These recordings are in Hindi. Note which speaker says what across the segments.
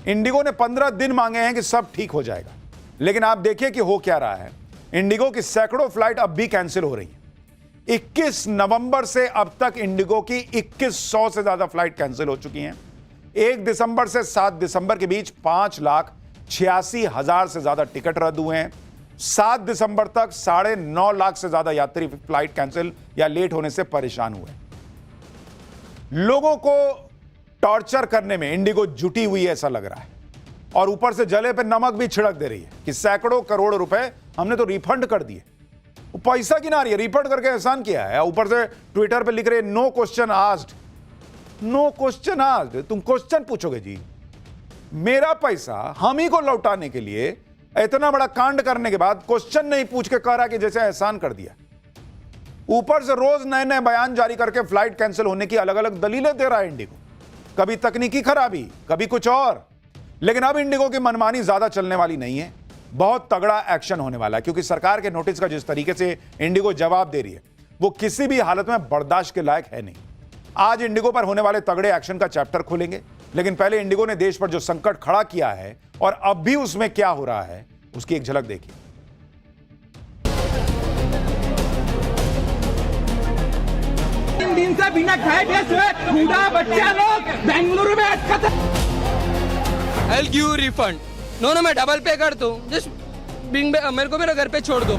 Speaker 1: इंडिगो ने 15 दिन मांगे हैं कि सब ठीक हो जाएगा, लेकिन आप देखिए कि हो क्या रहा है। इंडिगो की सैकड़ों फ्लाइट अब भी कैंसिल हो रही हैं। 21 नवंबर से अब तक इंडिगो की 2100 से ज्यादा फ्लाइट कैंसिल हो चुकी हैं। 1 दिसंबर से 7 दिसंबर के बीच 5,86,000 से ज्यादा टिकट रद्द हुए हैं। 7 दिसंबर तक 9.5 लाख से ज्यादा यात्री फ्लाइट कैंसिल या लेट होने से परेशान हुए। लोगों को टॉर्चर करने में इंडिगो जुटी हुई है ऐसा लग रहा है, और ऊपर से जले पे नमक भी छिड़क दे रही है कि सैकड़ों करोड़ रुपए हमने तो रिफंड कर दिए। पैसा गिना रही है, रिफंड करके एहसान किया है। ऊपर से ट्विटर पे लिख रहे no question asked. No question asked, तुम क्वेश्चन पूछोगे जी? मेरा पैसा हम ही को लौटाने के लिए इतना बड़ा कांड करने के बाद क्वेश्चन नहीं पूछ के कह रहा कि जैसे एहसान कर दिया। ऊपर से रोज नए नए बयान जारी करके फ्लाइट कैंसिल होने की अलग अलग दलीलें दे रहा है इंडिगो। कभी तकनीकी खराबी, कभी कुछ और। लेकिन अब इंडिगो की मनमानी ज्यादा चलने वाली नहीं है, बहुत तगड़ा एक्शन होने वाला है, क्योंकि सरकार के नोटिस का जिस तरीके से इंडिगो जवाब दे रही है वो किसी भी हालत में बर्दाश्त के लायक है नहीं। आज इंडिगो पर होने वाले तगड़े एक्शन का चैप्टर खोलेंगे, लेकिन पहले इंडिगो ने देश पर जो संकट खड़ा किया है और अब भी उसमें क्या हो रहा है उसकी एक झलक देखिए।
Speaker 2: 3 दिन से बिना खाए पिए सोए बूढ़ा बच्चा लोग बेंगलुरु में अटका था।
Speaker 3: I'll give you refund. No मैं डबल पे कर दूं, जस्ट मेरे को मेरे घर पे छोड़ दो।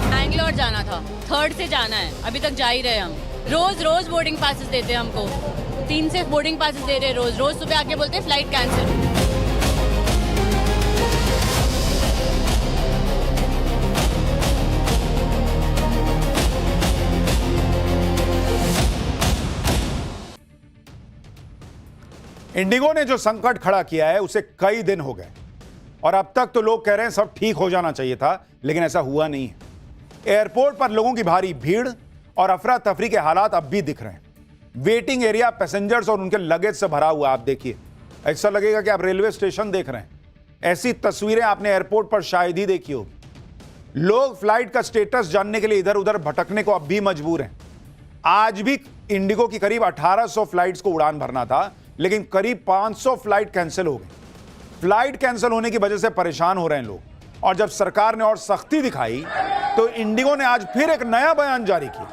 Speaker 4: बैंगलोर जाना था, 3rd से जाना है, अभी तक जा ही रहे हम। रोज बोर्डिंग पासेस देते हैं हमको, 3 से बोर्डिंग पासेस दे रहे रोज सुबह आके बोलते हैं फ्लाइट कैंसिल।
Speaker 1: इंडिगो ने जो संकट खड़ा किया है उसे कई दिन हो गए, और अब तक तो लोग कह रहे हैं सब ठीक हो जाना चाहिए था, लेकिन ऐसा हुआ नहीं है। एयरपोर्ट पर लोगों की भारी भीड़ और अफरा तफरी के हालात अब भी दिख रहे हैं। वेटिंग एरिया पैसेंजर्स और उनके लगेज से भरा हुआ, आप देखिए, ऐसा लगेगा कि आप रेलवे स्टेशन देख रहे हैं। ऐसी तस्वीरें आपने एयरपोर्ट पर शायद ही देखी होगी। लोग फ्लाइट का स्टेटस जानने के लिए इधर उधर भटकने को अब भी मजबूर हैं। आज भी इंडिगो की करीब 1800 फ्लाइट्स को उड़ान भरना था, लेकिन करीब 500 फ्लाइट कैंसिल हो गई। फ्लाइट कैंसिल होने की वजह से परेशान हो रहे हैं लोग, और जब सरकार ने और सख्ती दिखाई तो इंडिगो ने आज फिर एक नया बयान जारी किया।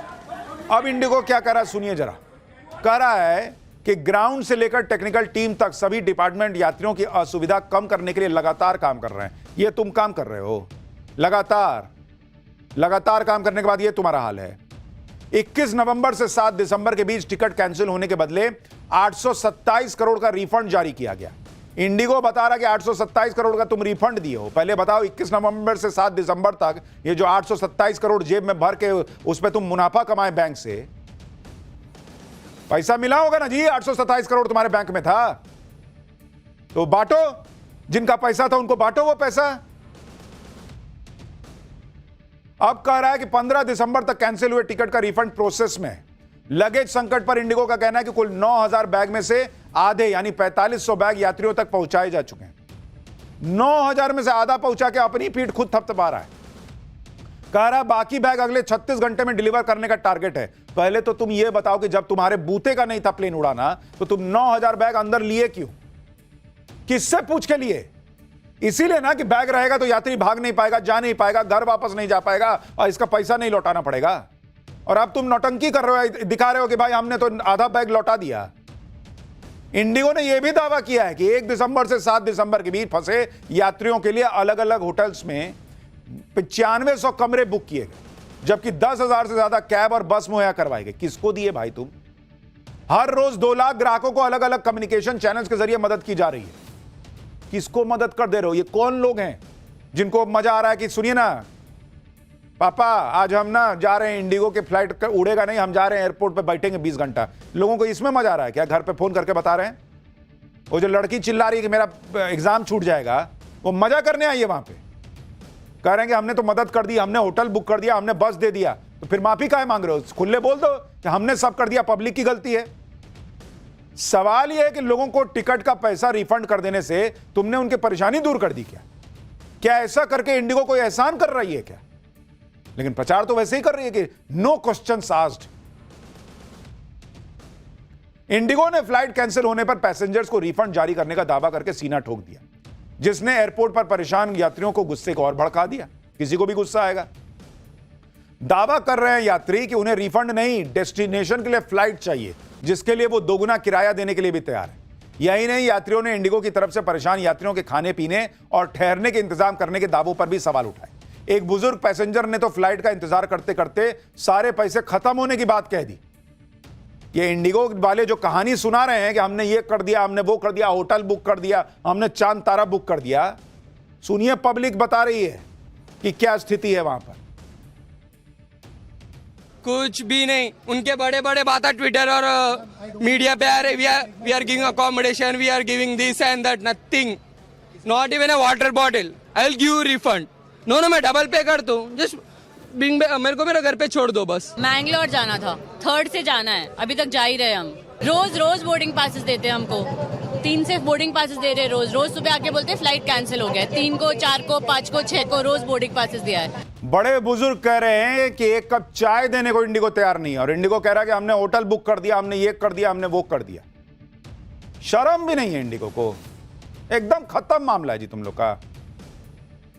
Speaker 1: अब इंडिगो क्या कर रहा है सुनिए जरा। कह रहा है कि ग्राउंड से लेकर टेक्निकल टीम तक सभी डिपार्टमेंट यात्रियों की असुविधा कम करने के लिए लगातार काम कर रहे हैं। ये तुम काम कर रहे हो, लगातार काम करने के बाद ये तुम्हारा हाल है। 21 नवंबर से 7 दिसंबर के बीच टिकट कैंसिल होने के बदले 827 करोड़ का रिफंड जारी किया गया। इंडिगो बता रहा कि 827 करोड़ का तुम रिफंड दिए हो। पहले बताओ 21 नवंबर से 7 दिसंबर तक ये जो 827 करोड़ जेब में भर के उस पर तुम मुनाफा कमाए बैंक से, पैसा मिला होगा ना जी। 827 करोड़ तुम्हारे बैंक में था तो बांटो, जिनका पैसा था उनको बांटो वो पैसा। अब कह रहा है कि 15 दिसंबर तक कैंसिल हुए टिकट का रिफंड प्रोसेस में। लगेज संकट पर इंडिगो का कहना है कि कुल 9000 बैग में से आधे यानी 4500 बैग यात्रियों तक पहुंचाए जा चुके हैं। 9000 में से आधा पहुंचा के अपनी पीठ खुद थपथपा रहा है। कह रहा है बाकी बैग अगले 36 घंटे में डिलीवर करने का टारगेट है। पहले तो तुम ये बताओ कि जब तुम्हारे बूते का नहीं था प्लेन उड़ाना तो तुम 9000 बैग अंदर लिए क्यों? किससे पूछ के लिए? इसीलिए ना कि बैग रहेगा तो यात्री भाग नहीं पाएगा, जा नहीं पाएगा, घर वापस नहीं जा पाएगा और इसका पैसा नहीं लौटाना पड़ेगा। और अब तुम नौटंकी कर रहे हो, दिखा रहे हो कि भाई हमने तो आधा बैग लौटा दिया। इंडिगो ने यह भी दावा किया है कि 1 दिसंबर से 7 दिसंबर के बीच फंसे यात्रियों के लिए अलग अलग होटल्स में 9500 कमरे बुक किए गए, जबकि 10,000 से ज्यादा कैब और बस मुहैया करवाए गए। किसको दिए भाई तुम? हर रोज 2 लाख ग्राहकों को अलग अलग कम्युनिकेशन चैनल्स के जरिए मदद की जा रही है। किसको मदद कर दे रहे हो? ये कौन लोग हैं जिनको मजा आ रहा है कि सुनिए ना पापा आज हम ना जा रहे हैं, इंडिगो के फ्लाइट उड़ेगा नहीं, हम जा रहे हैं एयरपोर्ट पे बैठेंगे 20 घंटा। लोगों को इसमें मजा आ रहा है क्या? घर पे फोन करके बता रहे हैं। वो जो लड़की चिल्ला रही है कि मेरा एग्जाम छूट जाएगा, वो मजा करने आई है वहां पे। कह रहे हैं कि हमने तो मदद कर दी, हमने होटल बुक कर दिया, हमने बस दे दिया, तो फिर माफी काहे मांग रहे हो? खुले बोल दो कि हमने सब कर दिया, पब्लिक की गलती है। सवाल यह है कि लोगों को टिकट का पैसा रिफंड कर देने से तुमने उनकी परेशानी दूर कर दी क्या? क्या ऐसा करके इंडिगो कोई एहसान कर रही है क्या? लेकिन प्रचार तो वैसे ही कर रही है कि नो क्वेश्चंस आस्क्ड। इंडिगो ने फ्लाइट कैंसिल होने पर पैसेंजर्स को रिफंड जारी करने का दावा करके सीना ठोक दिया, जिसने एयरपोर्ट पर परेशान यात्रियों को गुस्से को और भड़का दिया। किसी को भी गुस्सा आएगा। दावा कर रहे हैं यात्री कि उन्हें रिफंड नहीं, डेस्टिनेशन के लिए फ्लाइट चाहिए, जिसके लिए वो दोगुना किराया देने के लिए भी तैयार है। यही नहीं, यात्रियों ने इंडिगो की तरफ से परेशान यात्रियों के खाने पीने और ठहरने के इंतजाम करने के दावों पर भी सवाल उठाए। एक बुजुर्ग पैसेंजर ने तो फ्लाइट का इंतजार करते करते सारे पैसे खत्म होने की बात कह दी। ये इंडिगो वाले जो कहानी सुना रहे हैं कि हमने ये कर दिया, हमने वो कर दिया, होटल बुक कर दिया, हमने चांद तारा बुक कर दिया, सुनिए पब्लिक बता रही है कि क्या स्थिति है वहां पर।
Speaker 3: कुछ भी नहीं, उनके बड़े बड़े बात ट्विटर और मीडिया पे आ रहे, we are giving accommodation, we are giving this and that, nothing, not even a water bottle. I will give you refund. No, मैं डबल पे कर दूं, जस्ट मेरे को मेरा घर पे छोड़ दो बस।
Speaker 4: मैंगलोर जाना था, 3rd से जाना है, अभी तक जा ही रहे हम। रोज बोर्डिंग पासेस देते हैं हमको, 3 से बोर्डिंग पासेस दे रहे, रोज सुबह आके बोलते हैं फ्लाइट कैंसिल हो गया। 3 को, 4 को, 5 को, 6 को रोज बोर्डिंग पासेस दिया है।
Speaker 1: बड़े बुजुर्ग कह रहे हैं कि एक कप चाय देने को इंडिगो तैयार नहीं है, और इंडिगो कह रहा है कि हमने होटल बुक कर दिया, हमने ये कर दिया, हमने वो कर दिया। शर्म भी नहीं है इंडिगो को। एकदम खत्म मामला है जी तुम लोग का।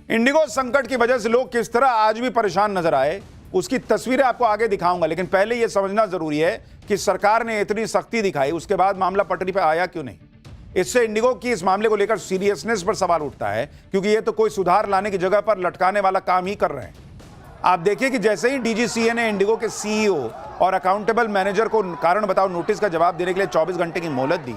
Speaker 1: इंडिगो संकट की वजह से लोग किस तरह आज भी परेशान नजर आए, उसकी तस्वीरें आपको आगे दिखाऊंगा, लेकिन पहले यह समझना जरूरी है कि सरकार ने इतनी सख्ती दिखाई, उसके बाद मामला पटरी पर आया क्यों नहीं। इससे इंडिगो की इस मामले को लेकर सीरियसनेस पर सवाल उठता है, क्योंकि यह तो कोई सुधार लाने की जगह पर लटकाने वाला काम ही कर रहे हैं। आप देखिए कि जैसे ही डीजीसीए ने इंडिगो के सीईओ और अकाउंटेबल मैनेजर को कारण बताओ नोटिस का जवाब देने के लिए 24 घंटे की मोहलत दी,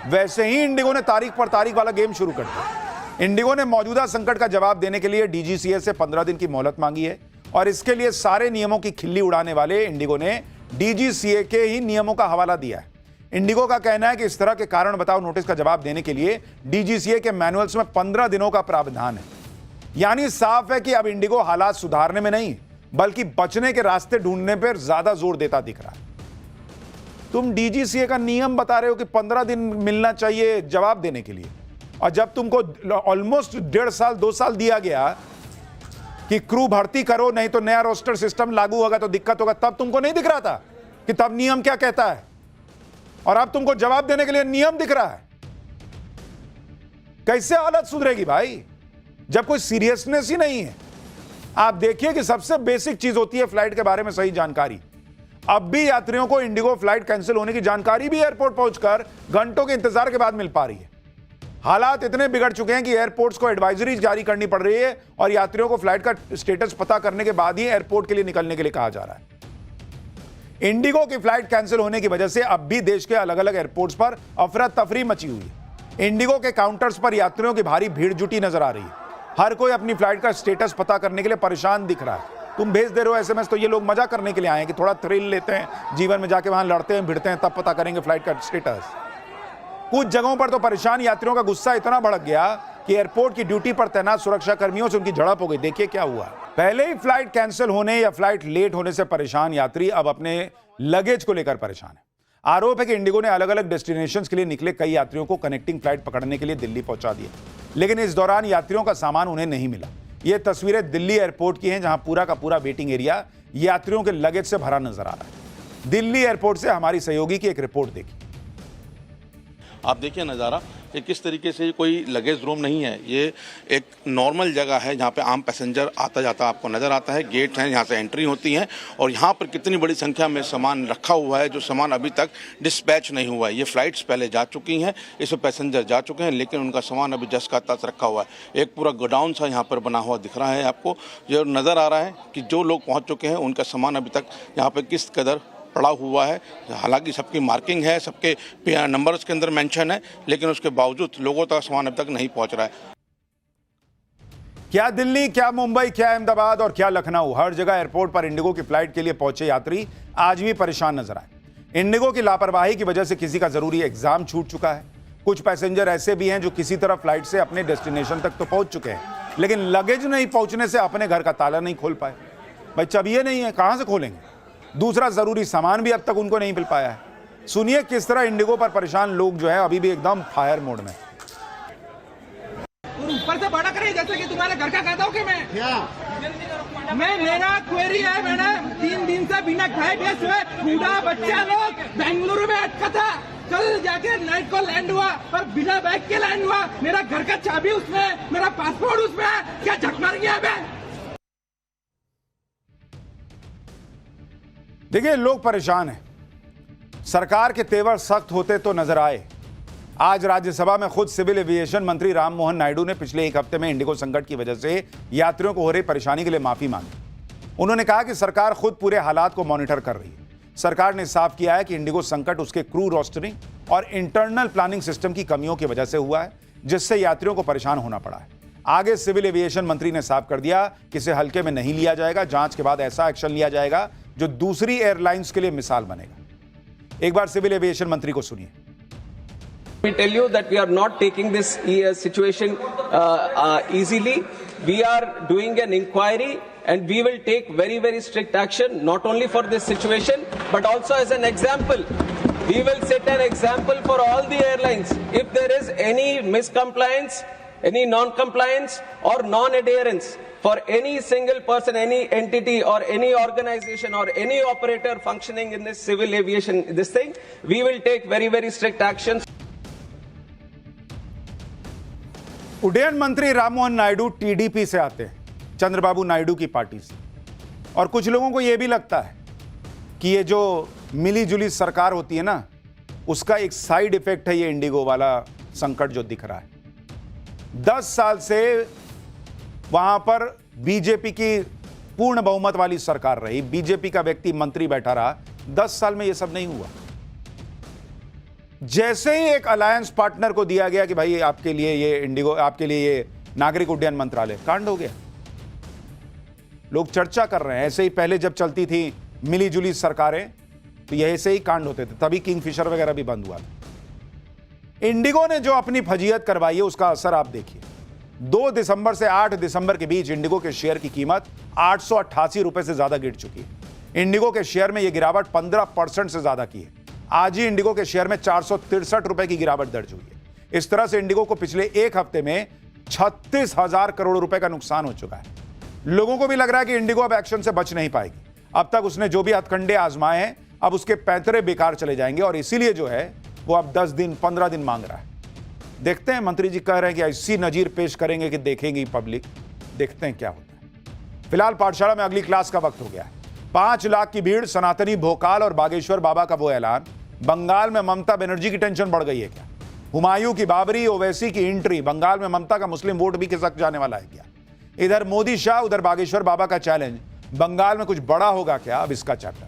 Speaker 1: वैसे ही इंडिगो ने तारीख पर तारीख वाला गेम शुरू कर दिया। इंडिगो ने मौजूदा संकट का जवाब देने के लिए डीजीसीए से 15 दिन की मोहलत मांगी है, और इसके लिए सारे नियमों की खिल्ली उड़ाने वाले इंडिगो ने डीजीसीए के ही नियमों का हवाला दिया है। इंडिगो का कहना है कि इस तरह के कारण बताओ नोटिस का जवाब देने के लिए डीजीसीए के मैनुअल्स में 15 दिनों का प्रावधान है। यानी साफ है कि अब इंडिगो हालात सुधारने में नहीं, बल्कि बचने के रास्ते ढूंढने पर ज्यादा जोर देता दिख रहा है। तुम डीजीसीए का नियम बता रहे हो कि 15 दिन मिलना चाहिए जवाब देने के लिए, और जब तुमको ऑलमोस्ट 1.5 साल 2 साल दिया गया कि क्रू भर्ती करो, नहीं तो नया रोस्टर सिस्टम लागू होगा तो दिक्कत होगा, तब तुमको नहीं दिख रहा था कि तब नियम क्या कहता है, और अब तुमको जवाब देने के लिए नियम दिख रहा है। कैसे हालत सुधरेगी भाई, जब कोई सीरियसनेस ही नहीं है। आप देखिए कि सबसे बेसिक चीज होती है फ्लाइट के बारे में सही जानकारी। अब भी यात्रियों को इंडिगो फ्लाइट कैंसिल होने की जानकारी भी एयरपोर्ट पहुंचकर घंटों के इंतजार के बाद मिल पा रही है। हालात इतने बिगड़ चुके हैं कि एयरपोर्ट्स को एडवाइजरी जारी करनी पड़ रही है, और यात्रियों को फ्लाइट का स्टेटस पता करने के बाद ही एयरपोर्ट के लिए निकलने के लिए कहा जा रहा है। इंडिगो की फ्लाइट कैंसिल होने की वजह से अब भी देश के अलग अलग एयरपोर्ट्स पर अफरा तफरी मची हुई है। इंडिगो के काउंटर्स पर यात्रियों की भारी भीड़ जुटी नजर आ रही है। हर कोई अपनी फ्लाइट का स्टेटस पता करने के लिए परेशान दिख रहा है। तुम भेज दे रहे हो एसएमएस, तो ये लोग मजा करने के लिए आए हैं कि थोड़ा थ्रिल लेते हैं जीवन में, जाके वहां लड़ते हैं भिड़ते हैं, तब पता करेंगे फ्लाइट का स्टेटस। कुछ जगहों पर तो परेशान यात्रियों का गुस्सा इतना भड़क गया कि एयरपोर्ट की ड्यूटी पर तैनात सुरक्षा कर्मियों से उनकी झड़प हो गई। देखिए क्या हुआ। पहले ही फ्लाइट कैंसिल होने या फ्लाइट लेट होने से परेशान यात्री अब अपने लगेज को लेकर परेशान है। आरोप है कि इंडिगो ने अलग अलग डेस्टिनेशंस के लिए निकले कई यात्रियों को कनेक्टिंग फ्लाइट पकड़ने के लिए दिल्ली पहुंचा दिया, लेकिन इस दौरान यात्रियों का सामान उन्हें नहीं मिला। ये तस्वीरें दिल्ली एयरपोर्ट की हैं, जहां पूरा का पूरा वेटिंग एरिया यात्रियों के लगेज से भरा नजर आ रहा है। दिल्ली एयरपोर्ट से हमारी सहयोगी की एक रिपोर्ट देखी।
Speaker 5: आप देखिए नज़ारा कि किस तरीके से कोई लगेज रूम नहीं है, ये एक नॉर्मल जगह है जहाँ पे आम पैसेंजर आता जाता आपको नज़र आता है। गेट हैं, यहाँ से एंट्री होती है, और यहाँ पर कितनी बड़ी संख्या में सामान रखा हुआ है, जो सामान अभी तक डिस्पैच नहीं हुआ है। ये फ़्लाइट्स पहले जा चुकी हैं, इसमें पैसेंजर जा चुके हैं, लेकिन उनका सामान अभी जस का तस रखा हुआ है। एक पूरा गोडाउन सा यहाँ पर बना हुआ दिख रहा है आपको, जो नज़र आ रहा है कि जो लोग पहुँच चुके हैं उनका सामान अभी तक यहाँ पर किस कदर पड़ा हुआ है। हालांकि सबकी मार्किंग है, सबके नंबर्स के अंदर मेंशन है, लेकिन उसके बावजूद लोगों तक सामान अभी तक नहीं पहुंच रहा है।
Speaker 1: क्या दिल्ली, क्या मुंबई, क्या अहमदाबाद और क्या लखनऊ, हर जगह एयरपोर्ट पर इंडिगो की फ्लाइट के लिए पहुंचे यात्री आज भी परेशान नजर आए। इंडिगो की लापरवाही की वजह से किसी का जरूरी एग्जाम छूट चुका है। कुछ पैसेंजर ऐसे भी हैं जो किसी तरह फ्लाइट से अपने डेस्टिनेशन तक तो पहुंच चुके हैं, लेकिन लगेज नहीं पहुंचने से अपने घर का ताला नहीं खोल पाए। भाई चाबिये नहीं है, कहां से खोलेंगे। दूसरा जरूरी सामान भी अब तक उनको नहीं मिल पाया है। सुनिए किस तरह इंडिगो पर परेशान लोग जो है अभी भी एकदम फायर मोड में।
Speaker 2: और ऊपर से भड़क रही जैसे कि तुम्हारे घर का कहता हूँ कि मैं क्या मेरा क्वेरी है। मैंने 3 दिन से बिना खाए पिए सोए बूढ़ा बच्चा लोग बेंगलुरु में अटका था, नाइट को लैंड हुआ और बिना बैग के लैंड हुआ। मेरा घर का चाबी उसमें है, मेरा पासपोर्ट उसमें है। क्या झक मार गया मैं?
Speaker 1: देखिए, लोग परेशान हैं। सरकार के तेवर सख्त होते तो नजर आए। आज राज्यसभा में खुद सिविल एविएशन मंत्री राममोहन नायडू ने पिछले एक हफ्ते में इंडिगो संकट की वजह से यात्रियों को हो रही परेशानी के लिए माफी मांगी। उन्होंने कहा कि सरकार खुद पूरे हालात को मॉनिटर कर रही है। सरकार ने साफ किया है कि इंडिगो संकट उसके क्रू रोस्टरिंग और इंटरनल प्लानिंग सिस्टम की कमियों की वजह से हुआ है, जिससे यात्रियों को परेशान होना पड़ा है। आगे सिविल एविएशन मंत्री ने साफ कर दिया कि इसे हल्के में नहीं लिया जाएगा। जांच के बाद ऐसा एक्शन लिया जाएगा जो दूसरी एयरलाइंस के लिए मिसाल बनेगा। एक बार सिविल एविएशन मंत्री को सुनिए।
Speaker 6: We tell you that we are not taking this situation easily. We are doing an inquiry and we will take very, very strict action, not only for this situation, but also as an example. We will set an example for all the airlines. If there is any miscompliance, any non-compliance or non-adherence for any single person, any entity or any organization or any operator functioning in this civil aviation, this thing, we will take very, very strict actions.
Speaker 1: उड्डयन मंत्री राममोहन नायडू टीडीपी से आते हैं, चंद्रबाबू नायडू की पार्टी से। और कुछ लोगों को यह भी लगता है कि ये जो मिली जुली सरकार होती है ना, उसका एक साइड इफेक्ट है ये इंडिगो वाला संकट जो दिख रहा है। 10 साल से वहां पर बीजेपी की पूर्ण बहुमत वाली सरकार रही, बीजेपी का व्यक्ति मंत्री बैठा रहा। 10 साल में यह सब नहीं हुआ। जैसे ही एक अलायंस पार्टनर को दिया गया कि भाई आपके लिए ये इंडिगो, आपके लिए ये नागरिक उड्डयन मंत्रालय, कांड हो गया। लोग चर्चा कर रहे हैं। ऐसे ही पहले जब चलती थी मिली जुली सरकारें तो यह ऐसे ही कांड होते थे, तभी किंगफिशर वगैरह भी बंद हुआ था। इंडिगो ने जो अपनी फजीयत करवाई है उसका असर आप देखिए। 2 दिसंबर से 8 दिसंबर के बीच इंडिगो के शेयर की कीमत 888 रुपए से ज्यादा गिर चुकी है। इंडिगो के शेयर में यह गिरावट 15% से ज्यादा की है। आज ही इंडिगो के शेयर में 463 रुपए की गिरावट दर्ज हुई है। इस तरह से इंडिगो को पिछले एक हफ्ते में 36,000 करोड़ रुपए का नुकसान हो चुका है। लोगों को भी लग रहा है कि इंडिगो अब एक्शन से बच नहीं पाएगी। अब तक उसने जो भी हथकंडे आजमाए हैं, अब उसके पैंतरे बेकार चले जाएंगे और इसीलिए जो है वो अब 10 दिन 15 दिन मांग रहा है। देखते हैं, मंत्री जी कह रहे हैं कि ऐसी नजीर पेश करेंगे कि देखेंगी पब्लिक। देखते हैं क्या होता है। फिलहाल पाठशाला में अगली क्लास का वक्त हो गया है। 5 लाख की भीड़, सनातनी भोकाल और बागेश्वर बाबा का वो ऐलान। बंगाल में ममता बनर्जी की टेंशन बढ़ गई है क्या? हुमायूं की बाबरी, ओवैसी की एंट्री, बंगाल में ममता का मुस्लिम वोट भी खिसक जाने वाला है क्या? इधर मोदी शाह, उधर बागेश्वर बाबा का चैलेंज। बंगाल में कुछ बड़ा होगा क्या? अब इसका चैप्टर।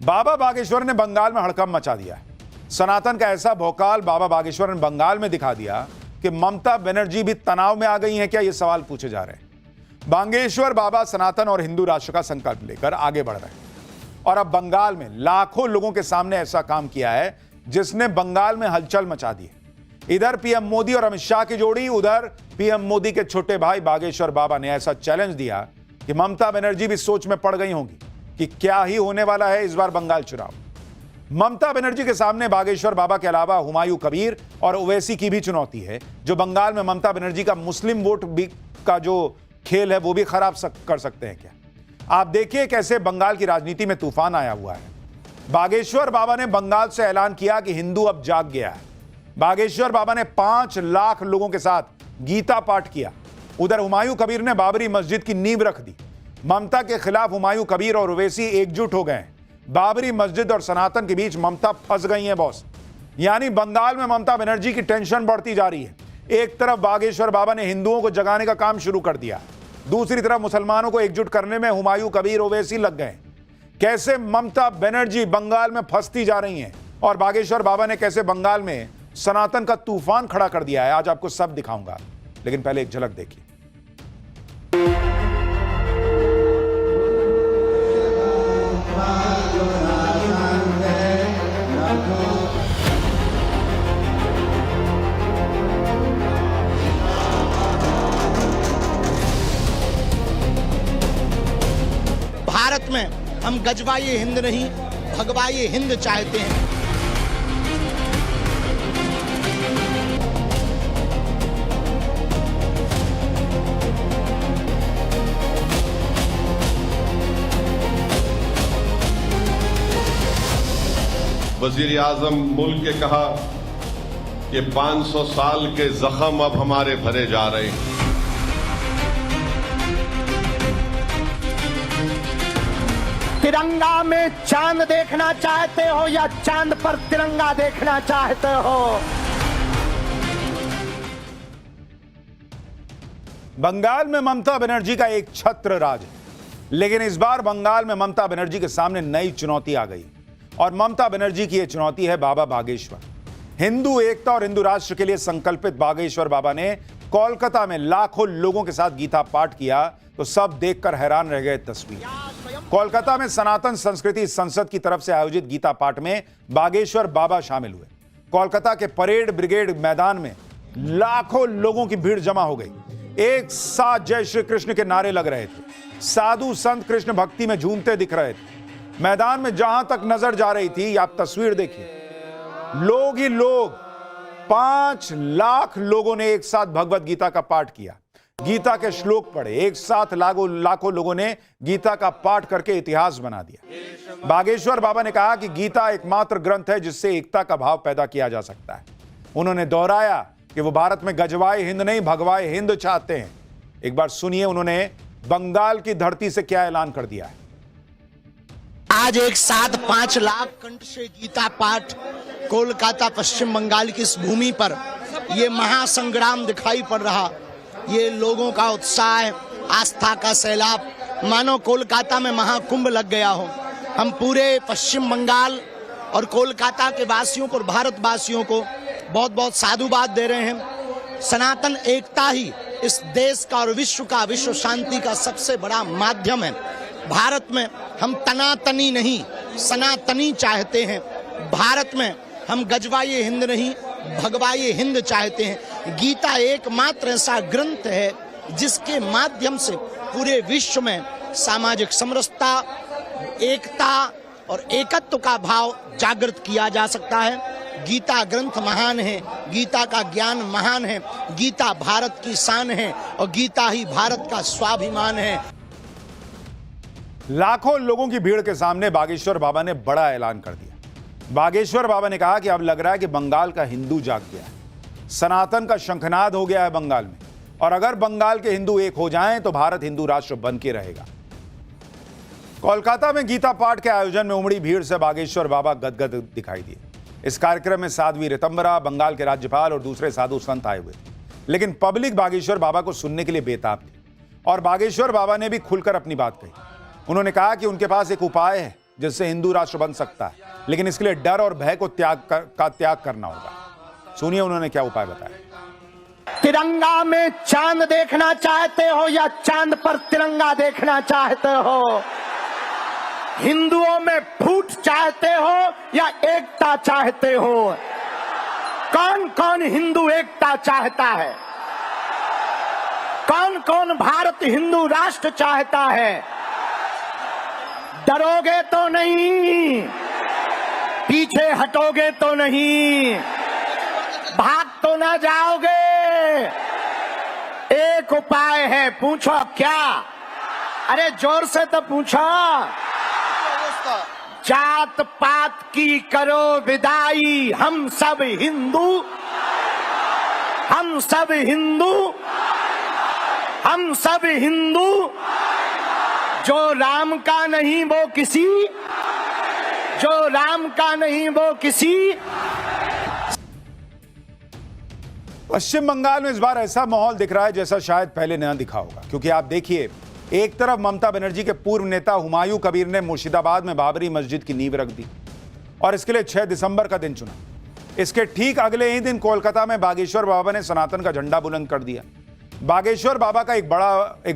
Speaker 1: बाबा बागेश्वर ने बंगाल में हड़कंप मचा दिया है। सनातन का ऐसा भोकाल बाबा बागेश्वर ने बंगाल में दिखा दिया कि ममता बनर्जी भी तनाव में आ गई हैं क्या, ये सवाल पूछे जा रहे हैं। बागेश्वर बाबा सनातन और हिंदू राष्ट्र का संकल्प लेकर आगे बढ़ रहे हैं और अब बंगाल में लाखों लोगों के सामने ऐसा काम किया है जिसने बंगाल में हलचल मचा दी है। इधर पीएम मोदी और अमित शाह की जोड़ी, उधर पीएम मोदी के छोटे भाई बागेश्वर बाबा ने ऐसा चैलेंज दिया कि ममता बनर्जी भी सोच में पड़ गई होंगी कि क्या ही होने वाला है इस बार बंगाल चुनाव। ममता बनर्जी के सामने बागेश्वर बाबा के अलावा हुमायूं कबीर और ओवैसी की भी चुनौती है, जो बंगाल में ममता बनर्जी का मुस्लिम वोट भी का जो खेल है वो भी खराब कर सकते हैं क्या? आप देखिए कैसे बंगाल की राजनीति में तूफान आया हुआ है। बागेश्वर बाबा ने बंगाल से ऐलान किया कि हिंदू अब जाग गया है। बागेश्वर बाबा ने 5 लाख लोगों के साथ गीता पाठ किया। उधर हुमायूं कबीर ने बाबरी मस्जिद की नींव रख दी। ममता के खिलाफ हुमायूं कबीर और ओवैसी एकजुट हो गए। बाबरी मस्जिद और सनातन के बीच ममता फंस गई है बॉस। यानी बंगाल में ममता बनर्जी की टेंशन बढ़ती जा रही है। एक तरफ बागेश्वर बाबा ने हिंदुओं को जगाने का काम शुरू कर दिया, दूसरी तरफ मुसलमानों को एकजुट करने में हुमायूं कबीर ओवैसी लग गए। कैसे ममता बनर्जी बंगाल में फंसती जा रही हैं और बागेश्वर बाबा ने कैसे बंगाल में सनातन का तूफान खड़ा कर दिया है, आज आपको सब दिखाऊंगा। लेकिन पहले एक झलक देखिए।
Speaker 7: भारत में हम गजवाई हिंद नहीं, भगवाई हिंद चाहते हैं।
Speaker 8: वजीर आजम मुल्क के कहा कि 500 साल के जख्म अब हमारे भरे जा रहे हैं।
Speaker 7: तिरंगा में चांद देखना चाहते हो या चांद पर तिरंगा देखना चाहते हो?
Speaker 1: बंगाल में ममता बनर्जी का एक छत्र राज है, लेकिन इस बार बंगाल में ममता बनर्जी के सामने नई चुनौती आ गई और ममता बनर्जी की यह चुनौती है बाबा बागेश्वर। हिंदू एकता और हिंदू राष्ट्र के लिए संकल्पित बागेश्वर बाबा ने कोलकाता में लाखों लोगों के साथ गीता पाठ किया तो सब देखकर हैरान रह गए। तस्वीर कोलकाता में सनातन संस्कृति संसद की तरफ से आयोजित गीता पाठ में बागेश्वर बाबा शामिल हुए। कोलकाता के परेड ब्रिगेड मैदान में लाखों लोगों की भीड़ जमा हो गई। एक साथ जय श्री कृष्ण के नारे लग रहे थे। साधु संत कृष्ण भक्ति में झूमते दिख रहे थे। मैदान में जहां तक नजर जा रही थी, आप तस्वीर देखिए, लोग ही लोग, 5 लाख लोगों ने एक साथ भगवत गीता का पाठ किया, गीता के श्लोक पढ़े। एक साथ लाखों लोगों ने गीता का पाठ करके इतिहास बना दिया। बागेश्वर बाबा ने कहा कि गीता एकमात्र ग्रंथ है जिससे एकता का भाव पैदा किया जा सकता है। उन्होंने दोहराया कि वो भारत में गजवाए हिंद नहीं, भगवाए हिंद चाहते हैं। एक बार सुनिए उन्होंने बंगाल की धरती से क्या ऐलान कर दिया है।
Speaker 7: आज एक साथ 5 लाख कंठ से गीता पाठ कोलकाता पश्चिम बंगाल की इस भूमि पर ये महासंग्राम दिखाई पड़ रहा। ये लोगों का उत्साह, आस्था का सैलाब, मानो कोलकाता में महाकुंभ लग गया हो। हम पूरे पश्चिम बंगाल और कोलकाता के वासियों को और भारतवासियों को बहुत बहुत साधुवाद दे रहे हैं। सनातन एकता ही इस देश का और विश्व का, विश्व शांति का सबसे बड़ा माध्यम है। भारत में हम तनातनी नहीं, सनातनी चाहते हैं। भारत में हम गजवाए हिंद नहीं, भगवाए हिंद चाहते हैं। गीता एकमात्र ऐसा ग्रंथ है जिसके माध्यम से पूरे विश्व में सामाजिक समरसता, एकता और एकत्व का भाव जागृत किया जा सकता है। गीता ग्रंथ महान है, गीता का ज्ञान महान है, गीता भारत की शान है और गीता ही भारत का स्वाभिमान है।
Speaker 1: लाखों लोगों की भीड़ के सामने बागेश्वर बाबा ने बड़ा ऐलान कर दिया। बागेश्वर बाबा ने कहा कि अब लग रहा है कि बंगाल का हिंदू जाग गया है, सनातन का शंखनाद हो गया है बंगाल में, और अगर बंगाल के हिंदू एक हो जाएं तो भारत हिंदू राष्ट्र बन के रहेगा। कोलकाता में गीता पाठ के आयोजन में उमड़ी भीड़ से बागेश्वर बाबा गदगद दिखाई दिए। इस कार्यक्रम में साध्वी ऋतंबरा, बंगाल के राज्यपाल और दूसरे साधु संत आए हुए, लेकिन पब्लिक बागेश्वर बाबा को सुनने के लिए बेताब थी और बागेश्वर बाबा ने भी खुलकर अपनी बात कही। उन्होंने कहा कि उनके पास एक उपाय है जिससे हिंदू राष्ट्र बन सकता है, लेकिन इसके लिए डर और भय को त्याग करना होगा। सुनिए उन्होंने क्या उपाय बताया।
Speaker 7: तिरंगा में चांद देखना चाहते हो या चांद पर तिरंगा देखना चाहते हो? हिंदुओं में फूट चाहते हो या एकता चाहते हो? कौन कौन हिंदू एकता चाहता है? कौन कौन भारत हिंदू राष्ट्र चाहता है? डरोगे तो नहीं, पीछे हटोगे तो नहीं, भाग तो ना जाओगे। एक उपाय है, पूछो क्या? अरे जोर से तो पूछो। जात पात की करो विदाई, हम सब हिंदू, हम सब हिंदू, हम सब हिंदू। जो राम का नहीं वो किसी, जो राम का नहीं वो किसी।
Speaker 1: पश्चिम बंगाल में इस बार ऐसा माहौल दिख रहा है जैसा शायद पहले न दिखा होगा, क्योंकि आप देखिए, एक तरफ ममता बनर्जी के पूर्व नेता हुमायूं कबीर ने मुर्शिदाबाद में बाबरी मस्जिद की नींव रख दी और इसके लिए 6 दिसंबर का दिन चुना। इसके ठीक अगले ही दिन कोलकाता में बागेश्वर बाबा ने सनातन का झंडा बुलंद कर दिया। बागेश्वर बाबा का एक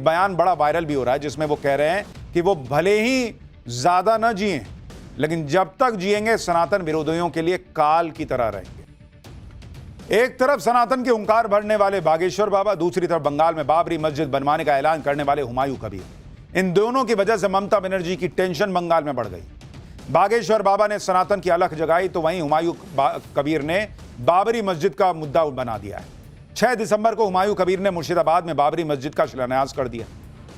Speaker 1: बयान बड़ा वायरल भी हो रहा है, जिसमें वो कह रहे हैं कि वो भले ही ज्यादा न जिए, लेकिन जब तक जिएंगे सनातन विरोधियों के लिए काल की तरह रहेंगे। एक तरफ सनातन के हुंकार भरने वाले बागेश्वर बाबा, दूसरी तरफ बंगाल में बाबरी मस्जिद बनवाने का ऐलान करने वाले हुमायूं कबीर। इन दोनों की वजह से ममता बनर्जी की टेंशन बंगाल में बढ़ गई। बागेश्वर बाबा ने सनातन की अलख जगाई तो वहीं हुमायूं कबीर ने बाबरी मस्जिद का मुद्दा बना दिया है। 6 दिसंबर को हुमायूं कबीर ने मुर्शिदाबाद में बाबरी मस्जिद का शिलान्यास कर दिया।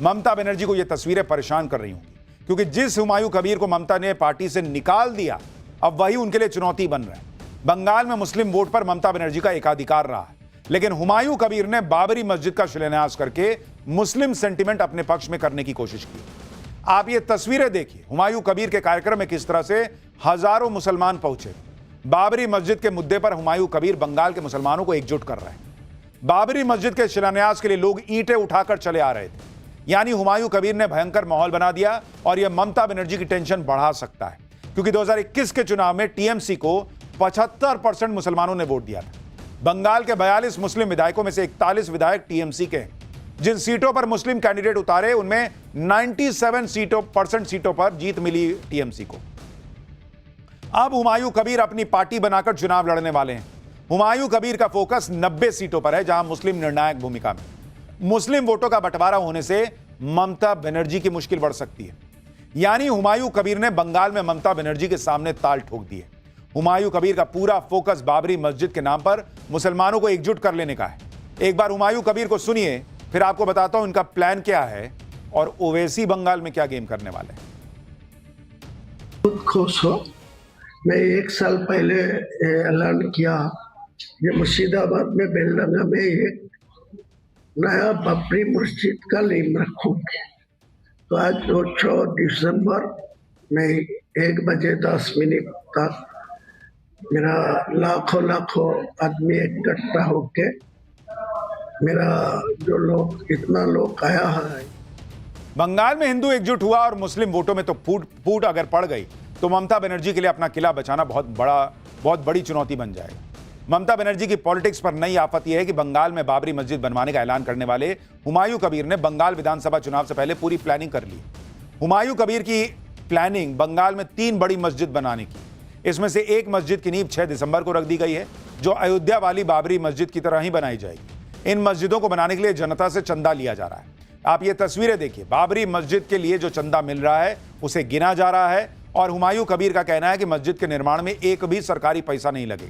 Speaker 1: ममता बनर्जी को यह तस्वीरें परेशान कर रही होंगी, क्योंकि जिस हुमायूं कबीर को ममता ने पार्टी से निकाल दिया अब वही उनके लिए चुनौती बन रहा है। बंगाल में मुस्लिम वोट पर ममता बनर्जी का एकाधिकार रहा है, लेकिन हुमायूं कबीर ने बाबरी मस्जिद का शिलान्यास करके मुस्लिम सेंटिमेंट अपने पक्ष में करने की कोशिश की। आप ये तस्वीरें देखिए, हुमायूं कबीर के कार्यक्रम में किस तरह से हजारों मुसलमान पहुंचे। बाबरी मस्जिद के मुद्दे पर हुमायूं कबीर बंगाल के मुसलमानों को एकजुट कर रहे हैं। बाबरी मस्जिद के शिलान्यास के लिए लोग ईंटें उठाकर चले आ रहे थे, यानी हुमायूं कबीर ने भयंकर माहौल बना दिया और यह ममता बनर्जी की टेंशन बढ़ा सकता है, क्योंकि 2021 के चुनाव में टीएमसी को 75% मुसलमानों ने वोट दिया था। बंगाल के 42 मुस्लिम विधायकों में से 41 विधायक टीएमसी के हैं। जिन सीटों पर मुस्लिम कैंडिडेट उतारे उनमें 97% सीटों पर जीत मिली टीएमसी को। अब हुमायूं कबीर अपनी पार्टी बनाकर चुनाव लड़ने वाले हैं। हुमायूं कबीर का फोकस 90 सीटों पर है, जहां मुस्लिम निर्णायक भूमिका में। मुस्लिम वोटों का बंटवारा होने से ममता बनर्जी की मुश्किल बढ़ सकती है, यानी हुमायूं कबीर ने बंगाल में ममता बनर्जी के सामने ताल ठोक दी है। हुमायूं कबीर का पूरा फोकस बाबरी मस्जिद के नाम पर मुसलमानों को एकजुट कर लेने का है। एक बार हुमायूं कबीर को सुनिए, फिर आपको बताता हूं इनका प्लान क्या है और ओवैसी बंगाल में क्या गेम करने वाले हैं।
Speaker 9: बहुत खुश हो। मैं 1 साल पहले ऐलान किया ये मुर्शिदाबाद में बेलडंगा में एक नया बाबरी मस्जिद का नींव रखूंगी। तो आज 6 दिसंबर में 1:10 तक मेरा लाखों आदमी इकट्ठा होके मेरा जो लोग इतना लोग आया है।
Speaker 1: बंगाल में हिंदू एकजुट हुआ और मुस्लिम वोटों में तो फूट अगर पड़ गई तो ममता बनर्जी के लिए अपना किला बचाना बहुत बड़ी चुनौती बन जाएगा। ममता बनर्जी की पॉलिटिक्स पर नई आफत यह है कि बंगाल में बाबरी मस्जिद बनवाने का ऐलान करने वाले हुमायूं कबीर ने बंगाल विधानसभा चुनाव से पहले पूरी प्लानिंग कर ली। हुमायूं कबीर की प्लानिंग बंगाल में 3 बड़ी मस्जिद बनाने की। इसमें से एक मस्जिद की नींव 6 दिसंबर को रख दी गई है, जो अयोध्या वाली बाबरी मस्जिद की तरह ही बनाई जाएगी। इन मस्जिदों को बनाने के लिए जनता से चंदा लिया जा रहा है। आप ये तस्वीरें देखिए, बाबरी मस्जिद के लिए जो चंदा मिल रहा है उसे गिना जा रहा है और हुमायूं कबीर का कहना है कि मस्जिद के निर्माण में एक भी सरकारी पैसा नहीं लगेगा।